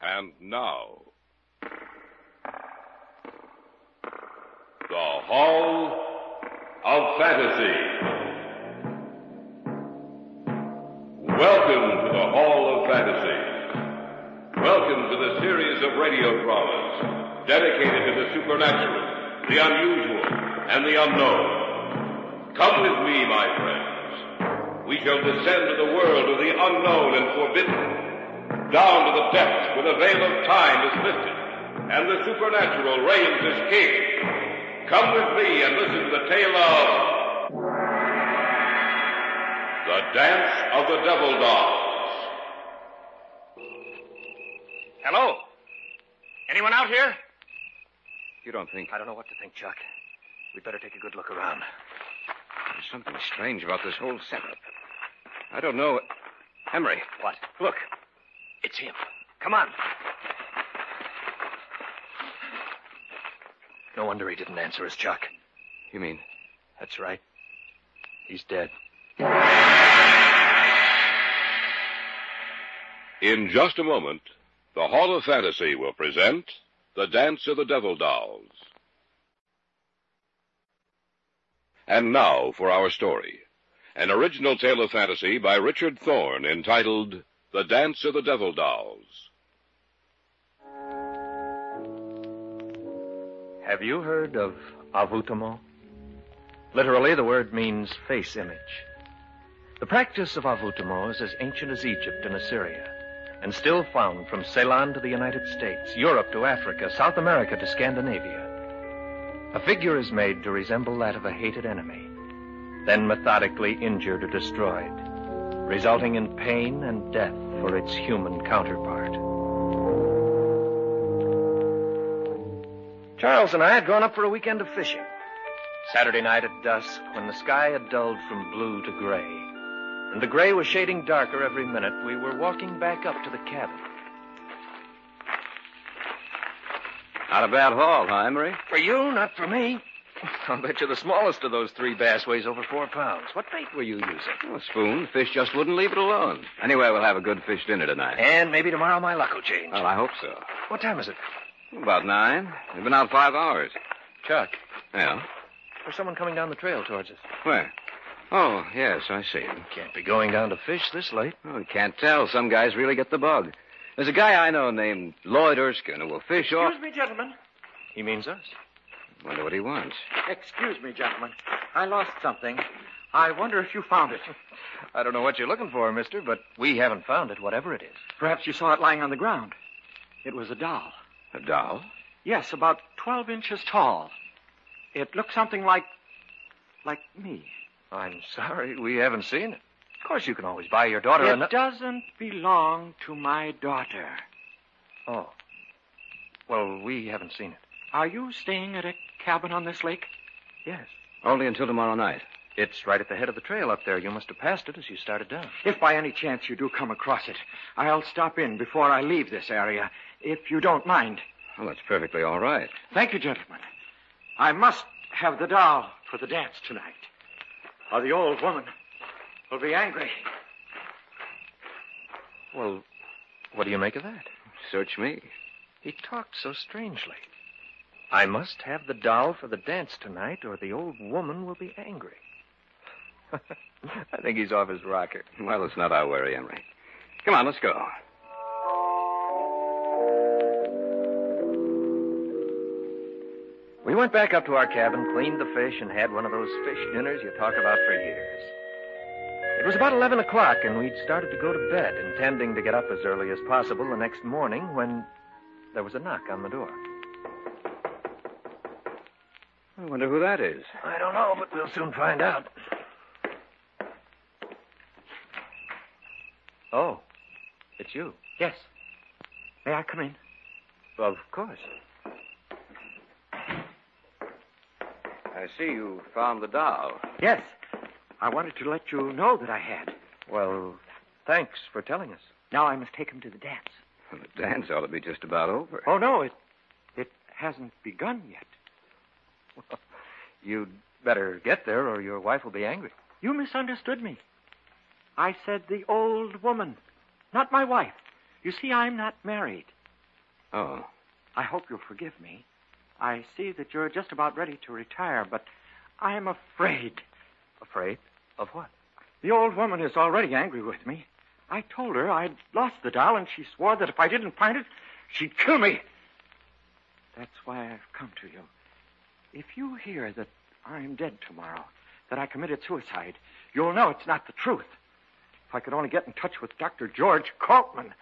And now, the Hall of Fantasy. Welcome to the Hall of Fantasy. Welcome to the series of radio dramas dedicated to the supernatural, the unusual, and the unknown. Come with me, my friends. We shall descend to the world of the unknown and forbidden, down to the depths where the veil of time is lifted, and the supernatural reigns as king. Come with me and listen to the tale of The Dance of the Devil Dolls. Hello? Anyone out here? You don't think... I don't know what to think, Chuck. We'd better take a good look around. There's something strange about this whole setup. I don't know... Emery. What? Look. It's him. Come on. No wonder he didn't answer us, Chuck. You mean? That's right. He's dead. In just a moment, the Hall of Fantasy will present The Dance of the Devil Dolls. And now for our story. An original tale of fantasy by Richard Thorne entitled The Dance of the Devil Dolls. Have you heard of avoutement? Literally, the word means face image. The practice of avoutement is as ancient as Egypt and Assyria, and still found from Ceylon to the United States, Europe to Africa, South America to Scandinavia. A figure is made to resemble that of a hated enemy, then methodically injured or destroyed, resulting in pain and death for its human counterpart. Charles and I had gone up for a weekend of fishing. Saturday night at dusk, when the sky had dulled from blue to gray, and the gray was shading darker every minute, we were walking back up to the cabin. Not a bad haul, huh, Emery? For you, not for me. I'll bet you the smallest of those 3 bass weighs over 4 pounds. What bait were you using? Oh, a spoon. The fish just wouldn't leave it alone. Anyway, we'll have a good fish dinner tonight. And maybe tomorrow my luck will change. Well, I hope so. What time is it? About 9. We've been out 5 hours. Chuck, Yeah? there's someone coming down the trail towards us. Where? Oh, yes, I see. Can't be going down to fish this late. Oh, you can't tell. Some guys really get the bug. There's a guy I know named Lloyd Erskine who will fish off... Excuse me, gentlemen. He means us. Wonder what he wants. Excuse me, gentlemen. I lost something. I wonder if you found it. I don't know what you're looking for, mister, but we haven't found it, whatever it is. Perhaps you saw it lying on the ground. It was a doll. A doll? Yes, about 12 inches tall. It looked something like me. I'm sorry, we haven't seen it. Of course, you can always buy your daughter It doesn't belong to my daughter. Oh. Well, we haven't seen it. Are you staying at a cabin on this lake? Yes. Only until tomorrow night. It's right at the head of the trail up there. You must have passed it as you started down. If by any chance you do come across it, I'll stop in before I leave this area, if you don't mind. Well, that's perfectly all right. Thank you, gentlemen. I must have the doll for the dance tonight, or the old woman will be angry. Well, what do you make of that? Search me. He talked so strangely. I must have the doll for the dance tonight, or the old woman will be angry. I think he's off his rocker. Well, it's not our worry, Emery. Come on, let's go. We went back up to our cabin, cleaned the fish, and had one of those fish dinners you talk about for years. It was about 11 o'clock, and we'd started to go to bed, intending to get up as early as possible the next morning when there was a knock on the door. I wonder who that is. I don't know, but we'll soon find out. Oh, it's you. Yes. May I come in? Of course. I see you found the doll. Yes. I wanted to let you know that I had. Well, thanks for telling us. Now I must take him to the dance. Well, the dance ought to be just about over. Oh, no, it hasn't begun yet. Well, you'd better get there, or your wife will be angry. You misunderstood me. I said the old woman, not my wife. You see, I'm not married. Oh. I hope you'll forgive me. I see that you're just about ready to retire, but I'm afraid. Afraid? Of what? The old woman is already angry with me. I told her I'd lost the doll, and she swore that if I didn't find it, she'd kill me. That's why I've come to you. If you hear that I'm dead tomorrow, that I committed suicide, you'll know it's not the truth. If I could only get in touch with Dr. George Coltman,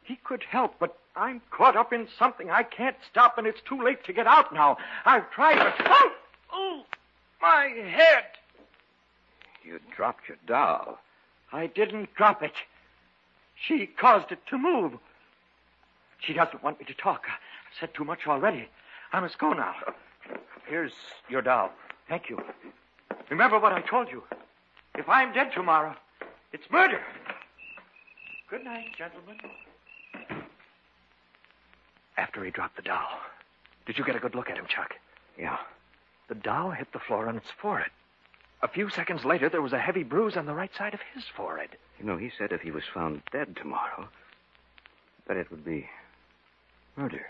he could help, but I'm caught up in something I can't stop, and it's too late to get out now. I've tried, but... Oh, my head! You dropped your doll. I didn't drop it. She caused it to move. She doesn't want me to talk. I've said too much already. I must go now. Here's your doll. Thank you. Remember what I told you. If I'm dead tomorrow, it's murder. Good night, gentlemen. After he dropped the doll, did you get a good look at him, Chuck? Yeah. The doll hit the floor on its forehead. A few seconds later, there was a heavy bruise on the right side of his forehead. You know, he said if he was found dead tomorrow, that it would be murder.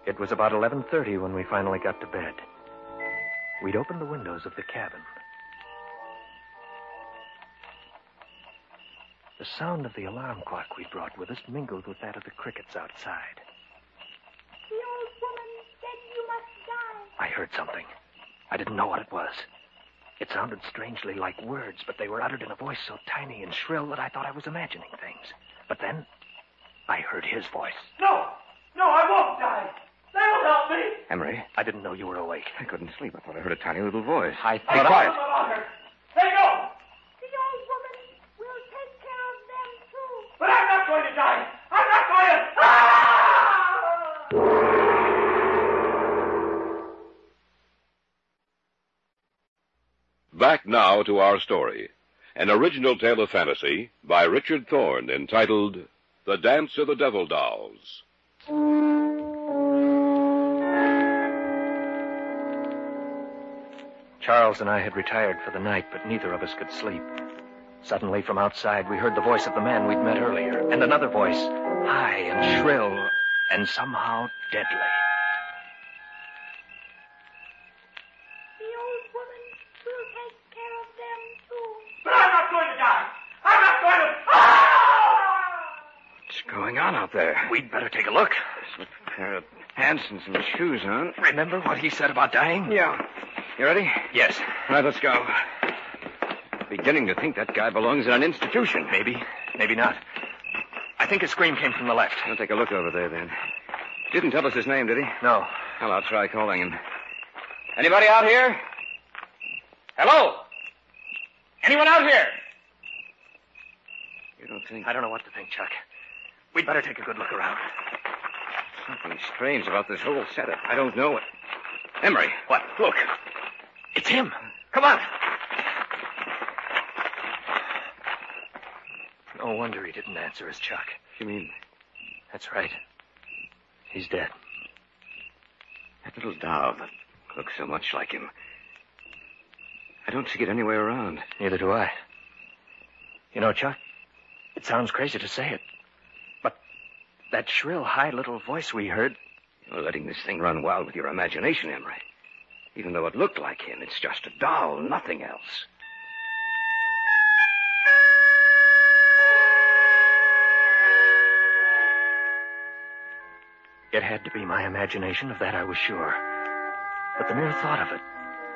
It was about 11:30 when we finally got to bed. We'd opened the windows of the cabin. The sound of the alarm clock we brought with us mingled with that of the crickets outside. The old woman said you must die. I heard something. I didn't know what it was. It sounded strangely like words, but they were uttered in a voice so tiny and shrill that I thought I was imagining things. But then, I heard his voice. No, I won't die. That'll help me. Emery, I didn't know you were awake. I couldn't sleep. I thought I heard a tiny little voice. I Be thought... quiet. Let go. The old woman will take care of them, too. But I'm not going to die. I'm not going to... Ah! Back now to our story. An original tale of fantasy by Richard Thorne entitled The Dance of the Devil Dolls. Charles and I had retired for the night, but neither of us could sleep. Suddenly, from outside, we heard the voice of the man we'd met earlier, and another voice, high and shrill, and somehow deadly. The old woman will take care of them, too. But I'm not going to die. I'm not going to... Ah! What's going on out there? We'd better take a look. There's a pair of pants and some shoes on. Remember what he said about dying? Yeah. You ready? Yes. All right, let's go. Beginning to think that guy belongs in an institution. Maybe. Maybe not. I think his scream came from the left. I'll take a look over there, then. Didn't tell us his name, did he? No. Well, I'll try calling him. Anybody out here? Hello? Anyone out here? You don't think... I don't know what to think, Chuck. We'd better take a good look around. Something strange about this whole setup. I don't know it. Emery. What? Look. It's him. Come on. No wonder he didn't answer us, Chuck. You mean... That's right. He's dead. That little doll that looks so much like him. I don't see it anywhere around. Neither do I. You know, Chuck, it sounds crazy to say it, but that shrill, high little voice we heard... You're letting this thing run wild with your imagination, Emery. Even though it looked like him, it's just a doll, nothing else. It had to be my imagination, of that I was sure. But the mere thought of it,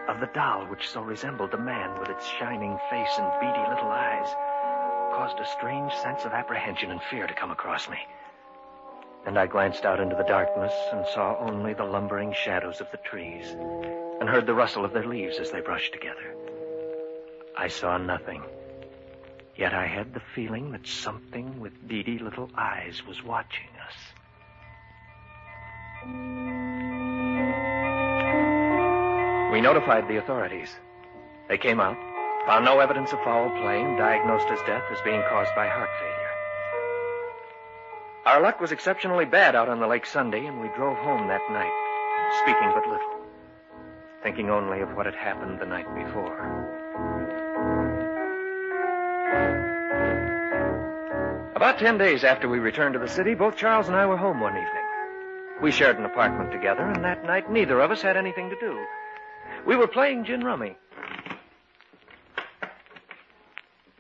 of the doll which so resembled the man with its shining face and beady little eyes, caused a strange sense of apprehension and fear to come across me. And I glanced out into the darkness and saw only the lumbering shadows of the trees and heard the rustle of their leaves as they brushed together. I saw nothing, yet I had the feeling that something with beady little eyes was watching us. We notified the authorities. They came out, found no evidence of foul play, and diagnosed his death as being caused by heart failure. Our luck was exceptionally bad out on the lake Sunday, and we drove home that night, speaking but little, thinking only of what had happened the night before. About 10 days after we returned to the city, both Charles and I were home one evening. We shared an apartment together, and that night neither of us had anything to do. We were playing gin rummy.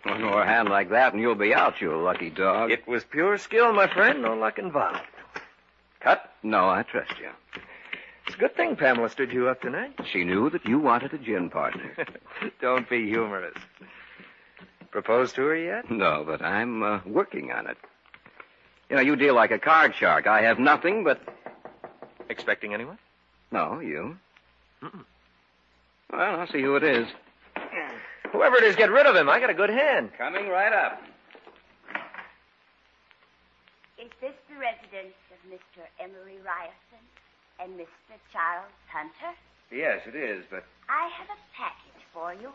One more hand like that and you'll be out, you lucky dog. It was pure skill, my friend, no luck involved. Cut? No, I trust you. It's a good thing Pamela stood you up tonight. She knew that you wanted a gin partner. Don't be humorous. Proposed to her yet? No, but I'm working on it. You know, you deal like a card shark. I have nothing but... Expecting anyone? No, you. Mm-mm. Well, I'll see who it is. Whoever it is, get rid of him. I got a good hand. Coming right up. Is this the residence of Mr. Emery Ryerson and Mr. Charles Hunter? Yes, it is, but... I have a package for you.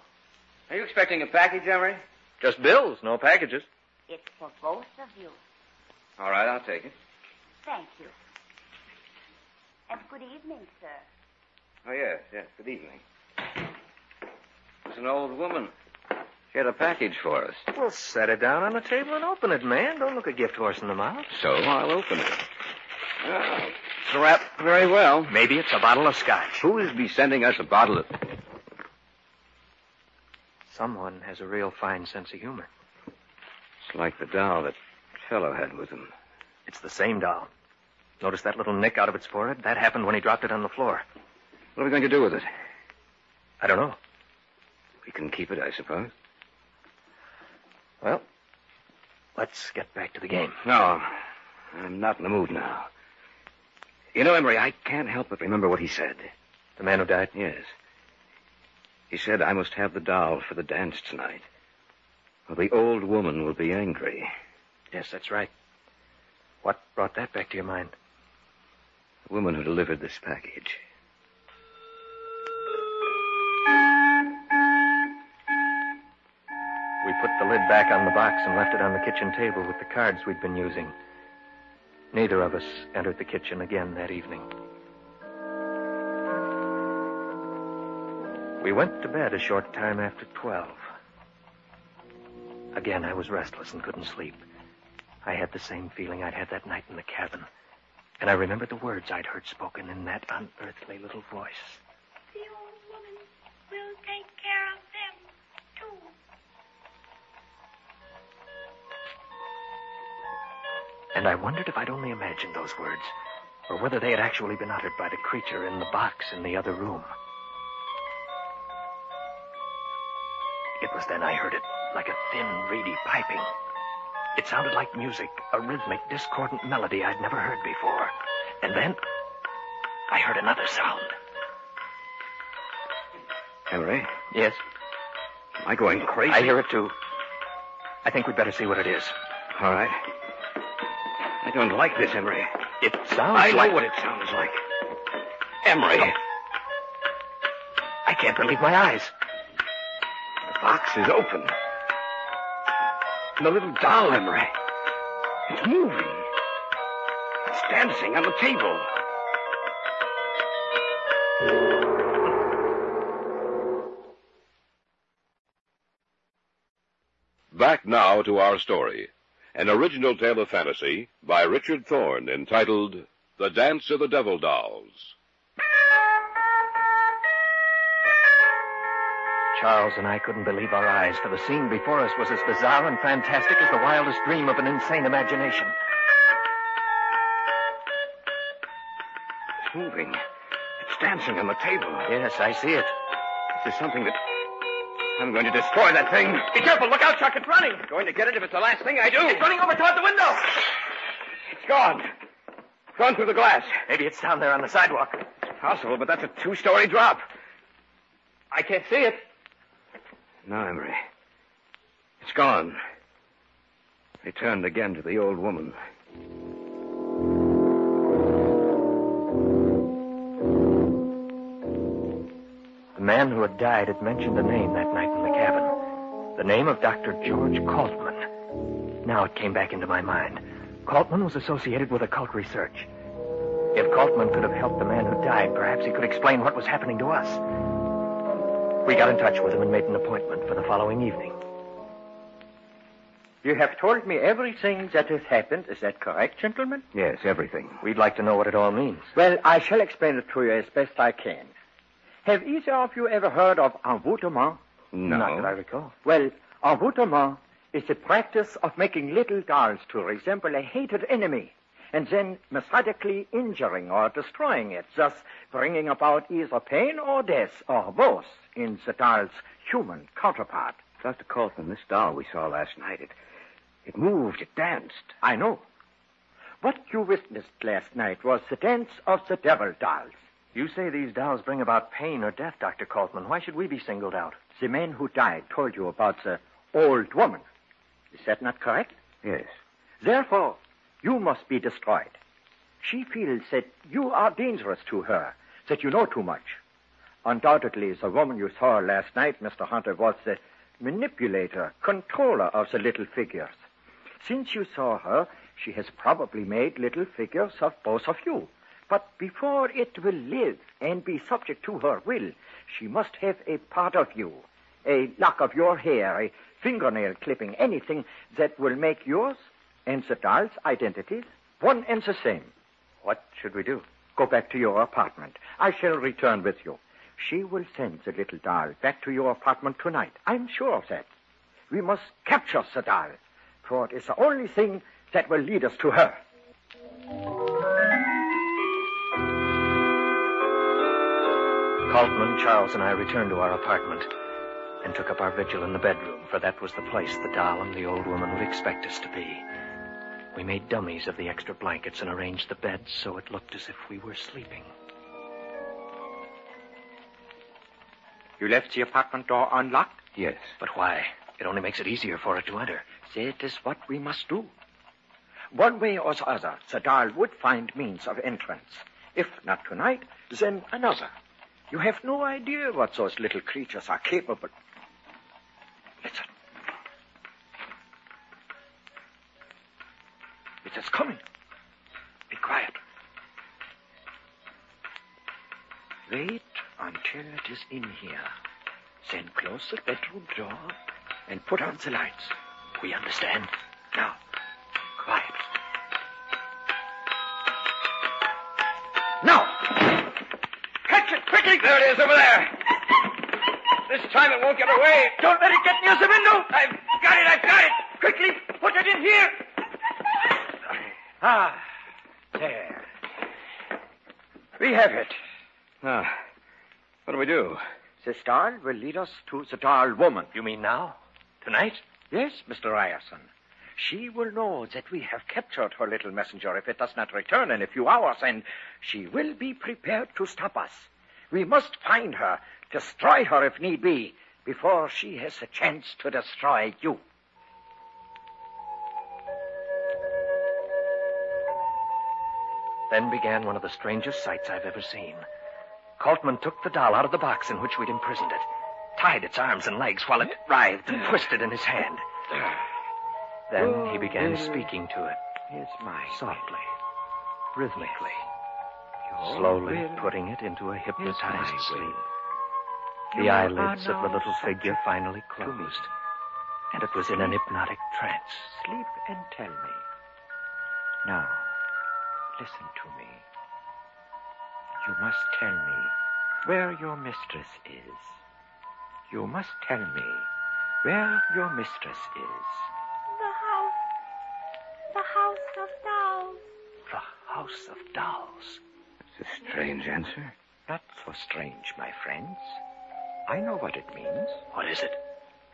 Are you expecting a package, Emery? Just bills, no packages. It's for both of you. All right, I'll take it. Thank you. And good evening, sir. Oh, yes, good evening. It's an old woman. She had a package for us. Well, set it down on the table and open it, man. Don't look a gift horse in the mouth. So I'll open it. It's wrapped very well. Maybe it's a bottle of scotch. Who is be sending us a bottle of... Someone has a real fine sense of humor. It's like the doll that fellow had with him. It's the same doll. Notice that little nick out of its forehead? That happened when he dropped it on the floor. What are we going to do with it? I don't know. We can keep it, I suppose. Well, let's get back to the game. No, I'm not in the mood now. You know, Emery, I can't help but remember what he said. The man who died? Yes. He said I must have the doll for the dance tonight, or the old woman will be angry. Yes, that's right. What brought that back to your mind? The woman who delivered this package. We put the lid back on the box and left it on the kitchen table with the cards we'd been using. Neither of us entered the kitchen again that evening. We went to bed a short time after 12. Again, I was restless and couldn't sleep. I had the same feeling I'd had that night in the cabin. And I remembered the words I'd heard spoken in that unearthly little voice. The old woman will take care of them, too. And I wondered if I'd only imagined those words, or whether they had actually been uttered by the creature in the box in the other room. It was then I heard it, like a thin, reedy piping. It sounded like music, a rhythmic, discordant melody I'd never heard before. And then I heard another sound. Emery? Yes? Am I going crazy? I hear it, too. I think we'd better see what it is. All right. I don't like this, Emery. It sounds I like... know what it sounds like. Emery. I can't believe my eyes. The box is open. And the little doll, Emery. It's moving. It's dancing on the table. Back now to our story. An original tale of fantasy by Richard Thorne entitled The Dance of the Devil Dolls. Charles and I couldn't believe our eyes, for the scene before us was as bizarre and fantastic as the wildest dream of an insane imagination. It's moving. It's dancing on the table. Yes, I see it. This is something that... I'm going to destroy that thing. Be careful. Look out, Chuck. It's running. Going to get it if it's the last thing I do. It's running over toward the window. It's gone. Gone through the glass. Maybe it's down there on the sidewalk. It's possible, but that's a 2-story drop. I can't see it. No, Emery. It's gone. They turned again to the old woman. The man who had died had mentioned a name that night in the cabin. The name of Dr. George Kaltman. Now it came back into my mind. Kaltman was associated with occult research. If Kaltman could have helped the man who died, perhaps he could explain what was happening to us. We got in touch with him and made an appointment for the following evening. You have told me everything that has happened. Is that correct, gentlemen? Yes, everything. We'd like to know what it all means. Well, I shall explain it to you as best I can. Have either of you ever heard of envoûtement? No. Not that I recall. Well, envoûtement is the practice of making little dolls to resemble a hated enemy and then methodically injuring or destroying it, thus bringing about either pain or death, or both, in the doll's human counterpart. Dr. Colton, this doll we saw last night, it moved, it danced. I know. What you witnessed last night was the dance of the devil dolls. You say these dolls bring about pain or death, Dr. Coltman. Why should we be singled out? The man who died told you about the old woman. Is that not correct? Yes. Therefore, you must be destroyed. She feels that you are dangerous to her, that you know too much. Undoubtedly, the woman you saw last night, Mr. Hunter, was the manipulator, controller of the little figures. Since you saw her, she has probably made little figures of both of you. But before it will live and be subject to her will, she must have a part of you, a lock of your hair, a fingernail clipping, anything that will make yours and the doll's identities one and the same. What should we do? Go back to your apartment. I shall return with you. She will send the little doll back to your apartment tonight. I'm sure of that. We must capture the doll, for it is the only thing that will lead us to her. Coltman, Charles, and I returned to our apartment and took up our vigil in the bedroom, for that was the place the doll and the old woman would expect us to be. We made dummies of the extra blankets and arranged the beds so it looked as if we were sleeping. You left the apartment door unlocked? Yes. But why? It only makes it easier for it to enter. That is what we must do. One way or the other, the doll would find means of entrance. If not tonight, then another. You have no idea what those little creatures are capable. Listen. It is coming. Be quiet. Wait until it is in here. Then close the bedroom door and put on the lights. We understand. Now, quiet. Now! Catch it quickly! There it is over there. This time it won't get away. Don't let it get near the window! I've got it. Quickly, put it in here! Ah, there. We have it. Now, what do we do? This doll will lead us to the doll woman. You mean now? Tonight? Yes, Mr. Ryerson. She will know that we have captured her little messenger if it does not return in a few hours, and she will be prepared to stop us. We must find her, destroy her if need be, before she has a chance to destroy you. Then began one of the strangest sights I've ever seen. Coltman took the doll out of the box in which we'd imprisoned it, tied its arms and legs while it writhed and twisted in his hand. Then he began speaking to it, It's my softly, rhythmically, Your slowly will putting it into a is hypnotized my sleep. will. The You eyelids are of the now little subject figure finally to me. closed, and it was in an hypnotic trance. Sleep and tell me. Now, listen to me. You must tell me where your mistress is. You must tell me where your mistress is. The house of dolls. The House of Dolls. It's a strange answer. Not so strange, my friends. I know what it means. What is it?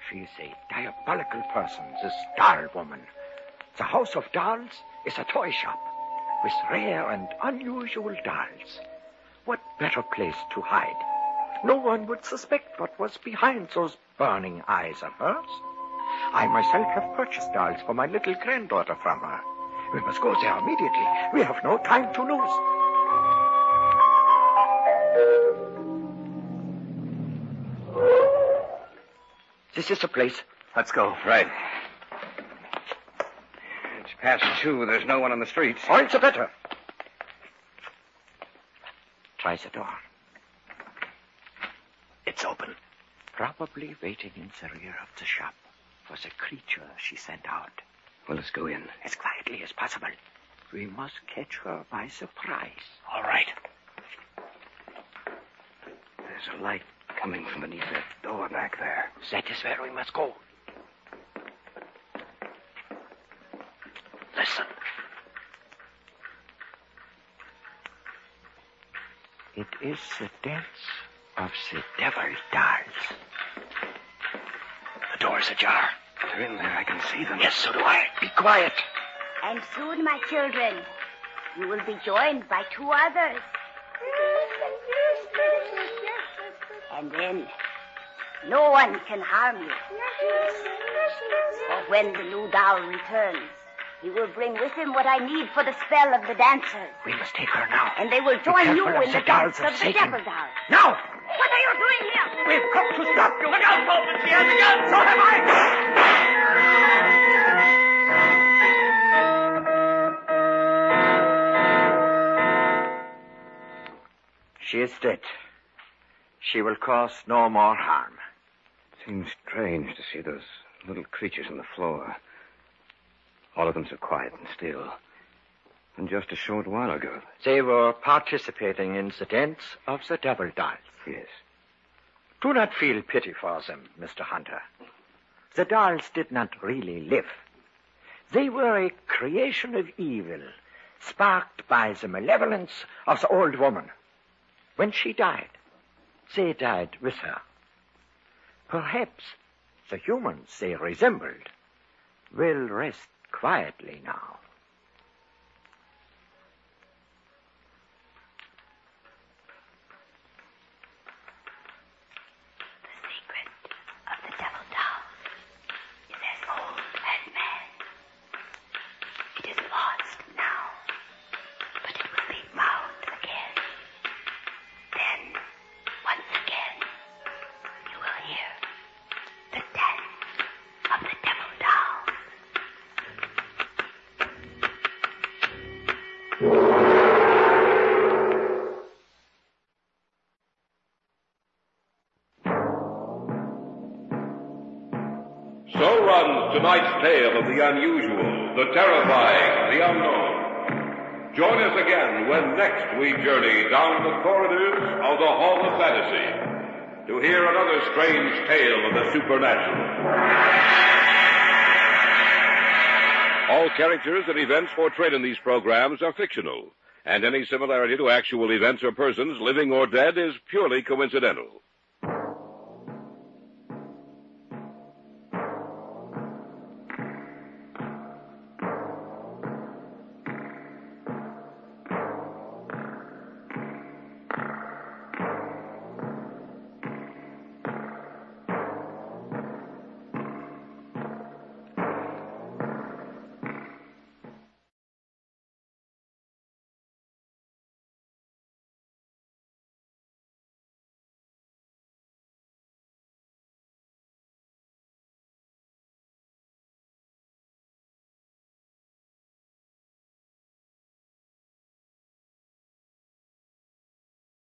She's a diabolical person, this doll woman. The House of Dolls is a toy shop with rare and unusual dolls. What better place to hide? No one would suspect what was behind those burning eyes of hers. I myself have purchased dolls for my little granddaughter from her. We must go there immediately. We have no time to lose. This is the place. Let's go. Right. It's past 2. There's no one on the streets. All the better. Try the door. It's open. Probably waiting in the rear of the shop. for the creature she sent out. Well, let's go in. As quietly as possible. We must catch her by surprise. All right. There's a light coming from beneath that door back there. That is where we must go. Listen. It is the dance of the devil dolls. The door's ajar. They're in there. I can see them. Yes, so do I. Be quiet. And soon, my children, you will be joined by 2 others. And then, no one can harm you. For when the new doll returns, he will bring with him what I need for the spell of the dancers. We must take her now. And they will join you in the dance of the Satan. devil doll. Now! What are you doing here? We've come to stop you. Look out, Bolton. She has a gun. So have I. She is dead. She will cause no more harm. Seems strange to see those little creatures on the floor. All of them so quiet and still. And just a short while ago. They were participating in the dance of the devil dolls. Yes. Do not feel pity for them, Mr. Hunter. The dolls did not really live. They were a creation of evil, sparked by the malevolence of the old woman. When she died, they died with her. Perhaps the humans they resembled will rest quietly now. The secret of the devil dolls is as old as man. It is lost now, but it will be found again. Then, once again, you will hear the dance of the devil dolls. So runs tonight's tale of the unusual, the terrifying, the unknown. Join us again when next we journey down the corridors of the Hall of Fantasy to hear another strange tale of the supernatural. All characters and events portrayed in these programs are fictional, and any similarity to actual events or persons, living or dead, is purely coincidental.